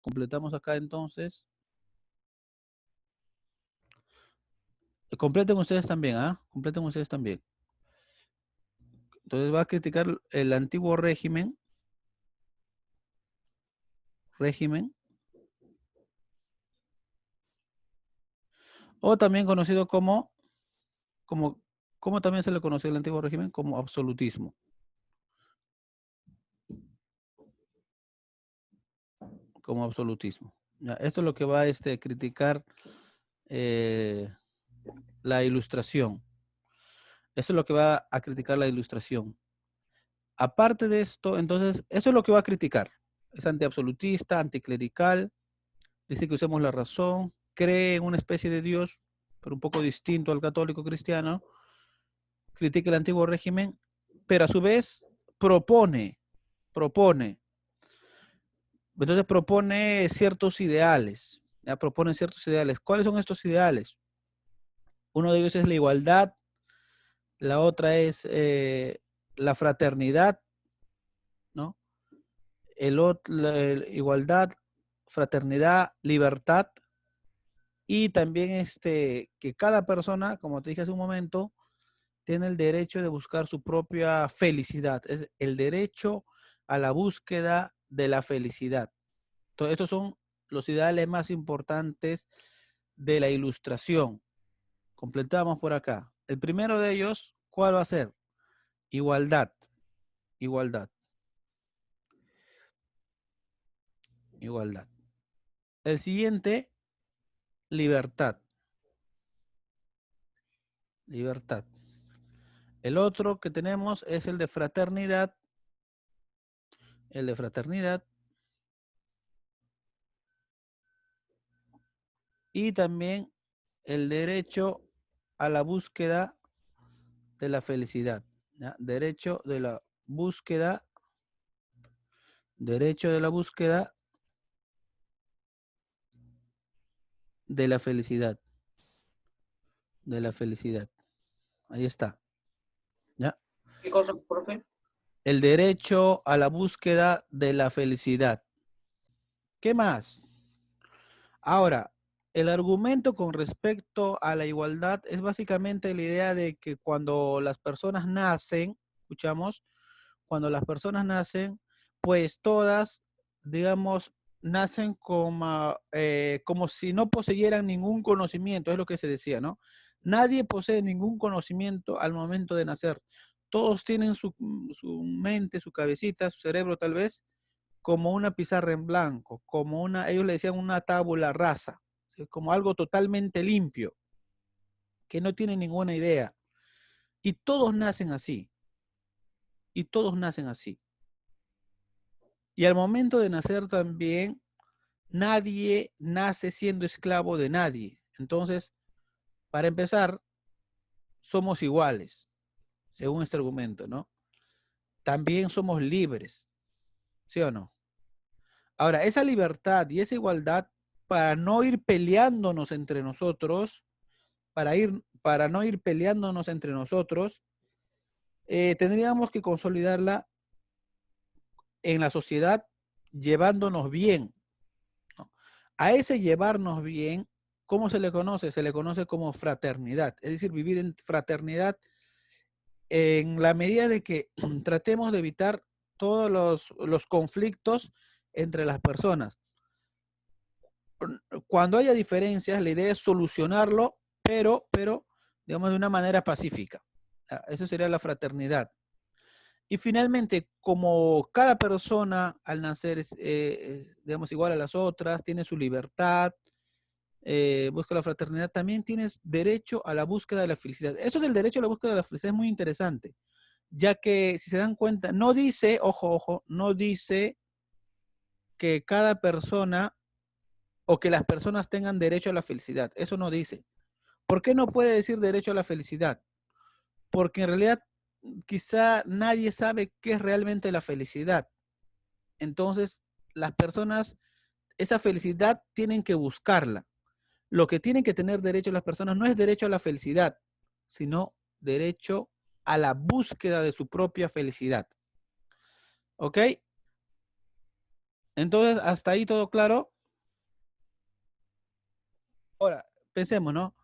Completamos acá entonces. Completen ustedes también, ¿ah? Completen ustedes también. Entonces va a criticar el antiguo régimen. O también conocido como también se le conoció el antiguo régimen como absolutismo. Como absolutismo. Ya, esto es lo que va a criticar la ilustración. Eso es lo que va a criticar la ilustración. Aparte de esto, entonces, eso es lo que va a criticar. Es antiabsolutista, anticlerical, dice que usemos la razón, cree en una especie de Dios, pero un poco distinto al católico cristiano, critica el antiguo régimen, pero a su vez propone, entonces propone ciertos ideales, ya propone ciertos ideales. ¿Cuáles son estos ideales? Uno de ellos es la igualdad, la otra es la fraternidad, ¿no? La igualdad, fraternidad, libertad, y también que cada persona, como te dije hace un momento, tiene el derecho de buscar su propia felicidad, es el derecho a la búsqueda de la felicidad. Entonces, estos son los ideales más importantes de la ilustración. Completamos por acá. El primero de ellos, ¿cuál va a ser? Igualdad. Igualdad. Igualdad. El siguiente, libertad. Libertad. El otro que tenemos es el de fraternidad. El de fraternidad. Y también el derecho a la búsqueda de la felicidad. ¿Ya? Derecho de la búsqueda. Derecho de la búsqueda de la felicidad. De la felicidad. Ahí está. ¿Ya? ¿Qué cosa, profe? El derecho a la búsqueda de la felicidad. ¿Qué más? Ahora, el argumento con respecto a la igualdad es básicamente la idea de que cuando las personas nacen, escuchamos, cuando las personas nacen, pues todas, digamos, nacen como si no poseyeran ningún conocimiento, es lo que se decía, ¿no? Nadie posee ningún conocimiento al momento de nacer. Todos tienen su mente, su cabecita, su cerebro tal vez, como una pizarra en blanco, ellos le decían una tabula rasa, ¿sí? Como algo totalmente limpio, que no tiene ninguna idea. Y todos nacen así. Y todos nacen así. Y al momento de nacer también, nadie nace siendo esclavo de nadie. Entonces, para empezar, somos iguales, según este argumento, ¿no? También somos libres, ¿sí o no? Ahora, esa libertad y esa igualdad, para no ir peleándonos entre nosotros, para no ir peleándonos entre nosotros, tendríamos que consolidarla en la sociedad llevándonos bien, ¿no? A ese llevarnos bien, ¿cómo se le conoce? Se le conoce como fraternidad, es decir, vivir en fraternidad en la medida de que tratemos de evitar todos los conflictos entre las personas. Cuando haya diferencias, la idea es solucionarlo, pero digamos, de una manera pacífica. Eso sería la fraternidad. Y finalmente, como cada persona al nacer es, digamos, igual a las otras, tiene su libertad, busca la fraternidad, también tienes derecho a la búsqueda de la felicidad. Eso del derecho a la búsqueda de la felicidad es muy interesante, ya que si se dan cuenta, no dice, ojo, no dice que cada persona o que las personas tengan derecho a la felicidad. Eso no dice. ¿Por qué no puede decir derecho a la felicidad? Porque en realidad quizá nadie sabe qué es realmente la felicidad. Entonces, las personas, esa felicidad tienen que buscarla. Lo que tienen que tener derecho las personas no es derecho a la felicidad, sino derecho a la búsqueda de su propia felicidad. ¿Ok? Entonces, hasta ahí todo claro. Ahora, pensemos, ¿no?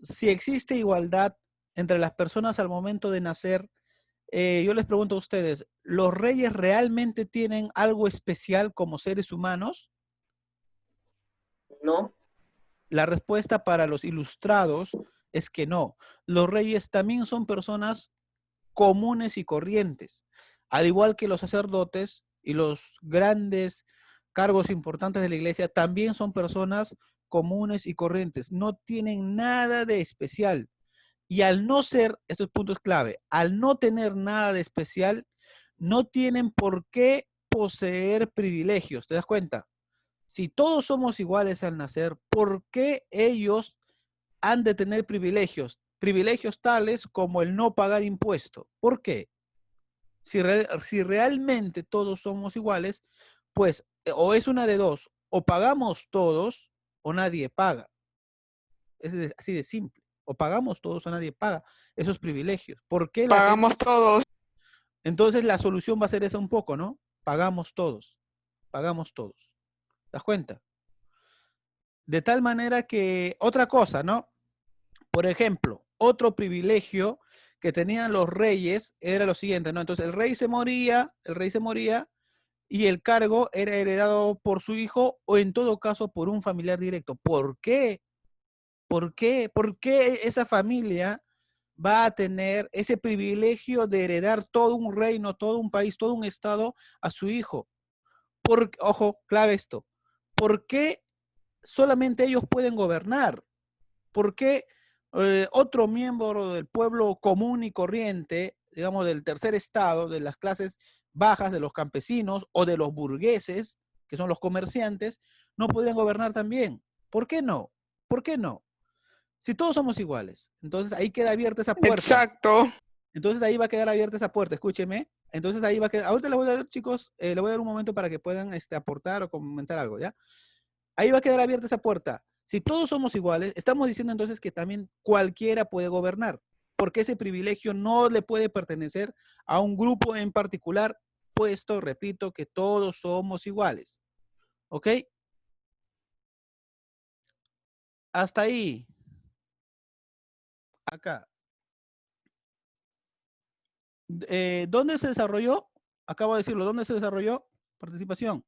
Si existe igualdad entre las personas al momento de nacer, yo les pregunto a ustedes, ¿los reyes realmente tienen algo especial como seres humanos? No. La respuesta para los ilustrados es que no. Los reyes también son personas comunes y corrientes, al igual que los sacerdotes y los grandes cargos importantes de la iglesia, también son personas comunes y corrientes, no tienen nada de especial. Y al no ser, estos puntos clave, al no tener nada de especial, no tienen por qué poseer privilegios. ¿Te das cuenta? Si todos somos iguales al nacer, ¿por qué ellos han de tener privilegios? Privilegios tales como el no pagar impuesto. ¿Por qué? Si realmente todos somos iguales, pues o es una de dos, o pagamos todos o nadie paga. Es así de simple. O pagamos todos o nadie paga esos privilegios. ¿Por qué la gente? Pagamos todos. Entonces la solución va a ser esa un poco, ¿no? Pagamos todos. Pagamos todos. ¿Te das cuenta? De tal manera que, otra cosa, ¿no? Por ejemplo, otro privilegio que tenían los reyes era lo siguiente, ¿no? Entonces el rey se moría y el cargo era heredado por su hijo o en todo caso por un familiar directo. ¿Por qué? ¿Por qué? ¿Por qué esa familia va a tener ese privilegio de heredar todo un reino, todo un país, todo un estado a su hijo? Ojo, clave esto. ¿Por qué solamente ellos pueden gobernar? ¿Por qué otro miembro del pueblo común y corriente, digamos del tercer estado, de las clases bajas, de los campesinos o de los burgueses, que son los comerciantes, no podrían gobernar también? ¿Por qué no? ¿Por qué no? Si todos somos iguales, entonces ahí queda abierta esa puerta. Exacto. Entonces ahí va a quedar abierta esa puerta, escúcheme. Entonces ahí va a quedar, ahorita le voy a dar, chicos, le voy a dar un momento para que puedan aportar o comentar algo, ¿ya? Ahí va a quedar abierta esa puerta. Si todos somos iguales, estamos diciendo entonces que también cualquiera puede gobernar, porque ese privilegio no le puede pertenecer a un grupo en particular, puesto, repito, que todos somos iguales. ¿Ok? Hasta ahí. Acá. ¿Dónde se desarrolló? Acabo de decirlo. ¿Dónde se desarrolló? Participación.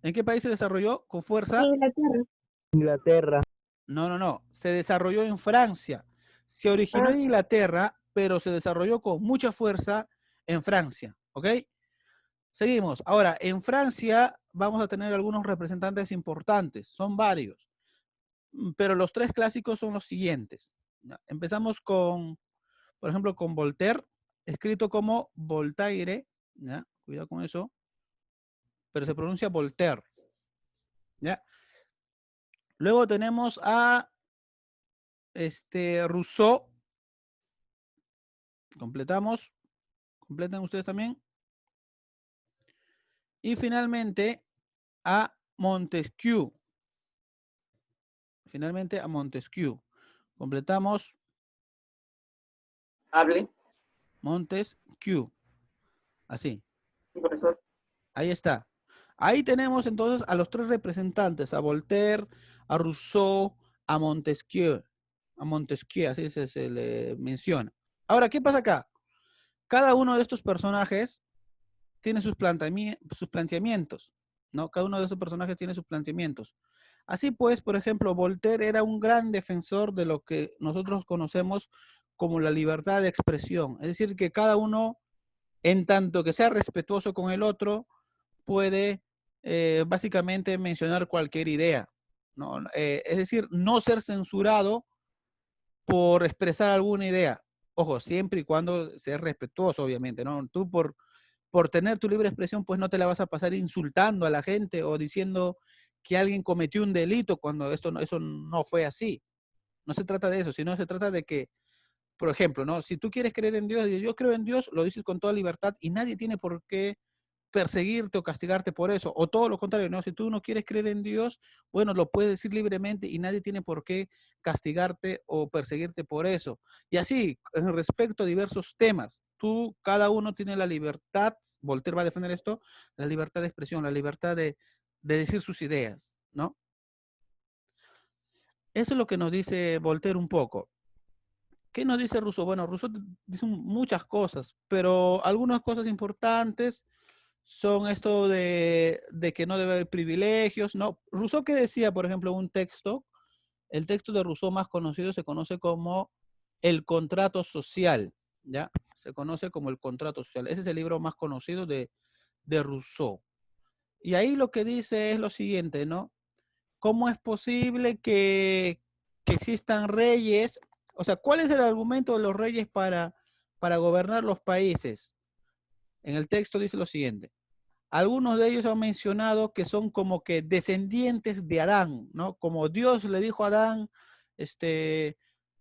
¿En qué país se desarrolló con fuerza? Inglaterra. Inglaterra. No, no, no. Se desarrolló en Francia. Se originó Ah, en Inglaterra, pero se desarrolló con mucha fuerza en Francia. ¿Ok? Seguimos. Ahora, en Francia vamos a tener algunos representantes importantes. Son varios. Pero los tres clásicos son los siguientes. ¿Ya? Empezamos con, por ejemplo, con Voltaire, escrito como Voltaire. ¿Ya? Cuidado con eso. Pero se pronuncia Voltaire. ¿Ya? Luego tenemos a Rousseau. Completamos. Completan ustedes también. Y finalmente a Montesquieu. Finalmente a Montesquieu. Completamos. hable, Montesquieu. Así. profesor. Ahí está. Ahí tenemos entonces a los tres representantes, a Voltaire, a Rousseau, a Montesquieu. A Montesquieu, así se le menciona. Ahora, ¿qué pasa acá? Cada uno de estos personajes tiene sus planteamientos, ¿no? Cada uno de esos personajes tiene sus planteamientos. Así pues, por ejemplo, Voltaire era un gran defensor de lo que nosotros conocemos como la libertad de expresión. Es decir, que cada uno, en tanto que sea respetuoso con el otro, puede básicamente mencionar cualquier idea, ¿no? Es decir, no ser censurado por expresar alguna idea. Ojo, siempre y cuando sea respetuoso, obviamente, ¿no? Tú por tener tu libre expresión, pues no te la vas a pasar insultando a la gente o diciendo que alguien cometió un delito cuando eso no fue así. No se trata de eso, sino se trata de que, por ejemplo, ¿no? Si tú quieres creer en Dios, yo creo en Dios, lo dices con toda libertad y nadie tiene por qué perseguirte o castigarte por eso. O todo lo contrario, ¿no? Si tú no quieres creer en Dios, bueno, lo puedes decir libremente y nadie tiene por qué castigarte o perseguirte por eso. Y así, en respecto a diversos temas, cada uno tiene la libertad, Voltaire va a defender esto, la libertad de expresión, la libertad de decir sus ideas, ¿no? Eso es lo que nos dice Voltaire un poco. ¿Qué nos dice Rousseau? Bueno, Rousseau dice muchas cosas, pero algunas cosas importantes son esto de que no debe haber privilegios, ¿no? Rousseau, ¿qué decía, por ejemplo, un texto? El texto de Rousseau más conocido se conoce como El contrato social, ¿ya? Se conoce como El contrato social. Ese es el libro más conocido de Rousseau. Y ahí lo que dice es lo siguiente, ¿no? ¿Cómo es posible que existan reyes? O sea, ¿cuál es el argumento de los reyes para gobernar los países? En el texto dice lo siguiente. Algunos de ellos han mencionado que son como que descendientes de Adán, ¿no? Como Dios le dijo a Adán,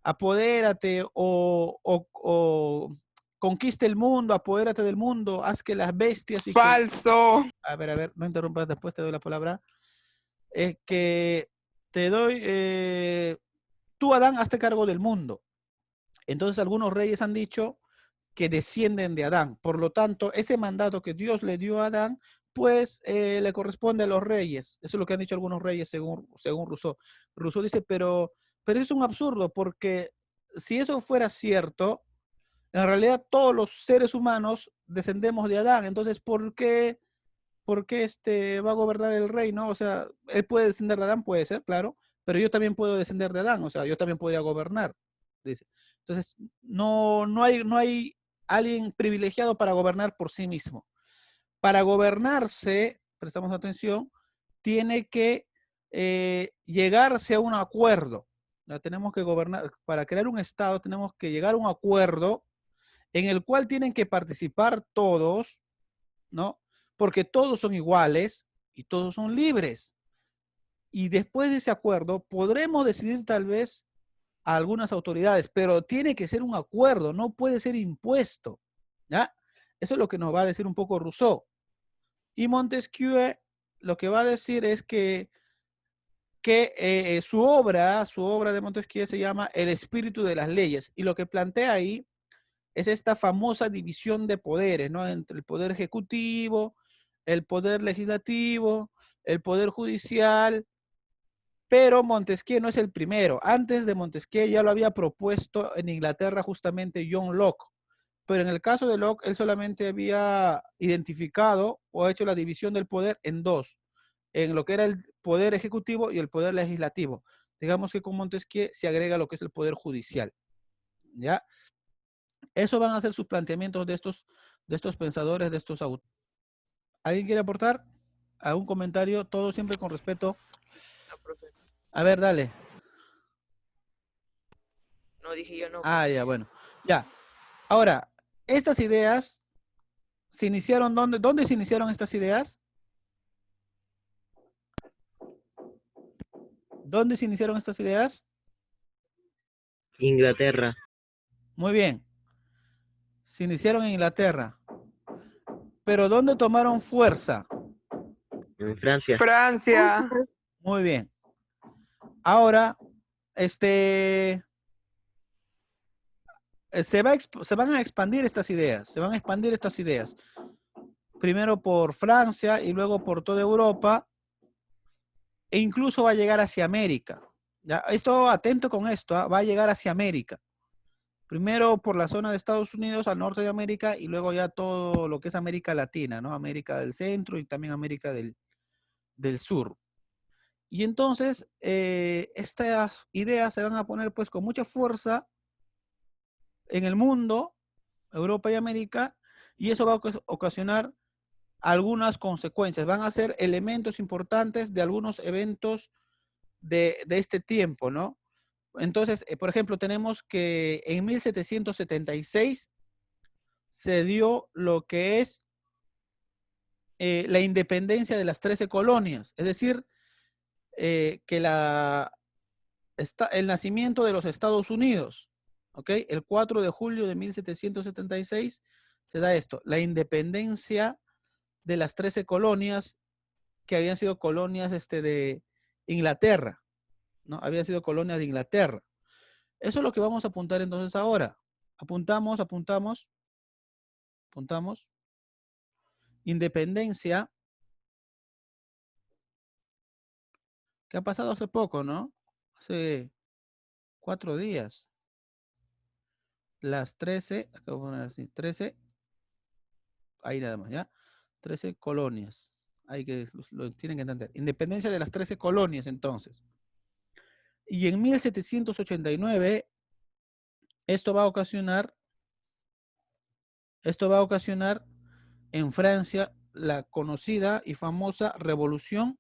apodérate o conquista el mundo, apodérate del mundo, haz que las bestias y que... Falso. A ver, no interrumpas, después te doy la palabra. Es que te doy, tú Adán, hazte cargo del mundo. Entonces algunos reyes han dicho que descienden de Adán. Por lo tanto, ese mandato que Dios le dio a Adán, pues le corresponde a los reyes. Eso es lo que han dicho algunos reyes según Rousseau. Rousseau dice, pero eso es un absurdo, porque si eso fuera cierto, en realidad todos los seres humanos descendemos de Adán. Entonces, ¿por qué va a gobernar el reino? O sea, él puede descender de Adán, puede ser, claro, pero yo también puedo descender de Adán, o sea, yo también podría gobernar, dice. Entonces, no hay alguien privilegiado para gobernar por sí mismo. Para gobernarse, prestamos atención, tiene que llegarse a un acuerdo. Ya tenemos que gobernar, para crear un Estado tenemos que llegar a un acuerdo en el cual tienen que participar todos, ¿no? Porque todos son iguales y todos son libres. Y después de ese acuerdo podremos decidir tal vez a algunas autoridades, pero tiene que ser un acuerdo, no puede ser impuesto, ¿ya? Eso es lo que nos va a decir un poco Rousseau. Y Montesquieu lo que va a decir es que su obra de Montesquieu se llama El espíritu de las leyes, y lo que plantea ahí es esta famosa división de poderes, ¿no? Entre el poder ejecutivo, el poder legislativo, el poder judicial, pero Montesquieu no es el primero. Antes de Montesquieu ya lo había propuesto en Inglaterra justamente John Locke, pero en el caso de Locke él solamente había identificado o hecho la división del poder en dos, en lo que era el poder ejecutivo y el poder legislativo. Digamos que con Montesquieu se agrega lo que es el poder judicial, ¿ya? Eso van a ser sus planteamientos de estos pensadores, de estos autores. ¿Alguien quiere aportar algún comentario? Todo siempre con respeto. No, profe. A ver, dale. No, dije yo no, Ah, profe. ya, bueno. Ya. Ahora, estas ideas se iniciaron, ¿dónde se iniciaron estas ideas? ¿Dónde se iniciaron estas ideas? Inglaterra. Muy bien. Se iniciaron en Inglaterra. Pero ¿dónde tomaron fuerza? En Francia. Francia. Muy bien. Ahora, se van a expandir estas ideas, se van a expandir estas ideas. Primero por Francia y luego por toda Europa, e incluso va a llegar hacia América. ¿Ya? Esto, atento con esto, ¿eh? Va a llegar hacia América. Primero por la zona de Estados Unidos, al norte de América, y luego ya todo lo que es América Latina, ¿no? América del Centro y también América del Sur. Y entonces, estas ideas se van a poner pues con mucha fuerza en el mundo, Europa y América, y eso va a ocasionar algunas consecuencias. Van a ser elementos importantes de algunos eventos de este tiempo, ¿no? Entonces, por ejemplo, tenemos que en 1776 se dio lo que es la independencia de las 13 colonias, es decir, que el nacimiento de los Estados Unidos, ¿ok? El 4 de julio de 1776 se da esto, la independencia de las 13 colonias que habían sido colonias de Inglaterra, ¿no? Habían sido colonias de Inglaterra. Eso es lo que vamos a apuntar entonces ahora. Apuntamos. Apuntamos. Independencia. ¿Qué ha pasado hace poco, no? Hace 4 días. Las 13, acabo de poner así, 13, ahí nada más, ¿ya? 13 colonias. Hay que, lo tienen que entender. Independencia de las 13 colonias, entonces. Y en 1789, esto va a ocasionar en Francia la conocida y famosa Revolución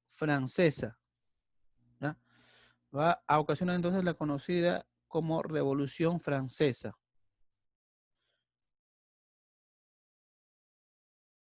Francesa, ¿ya? Va a ocasionar entonces la conocida como Revolución Francesa.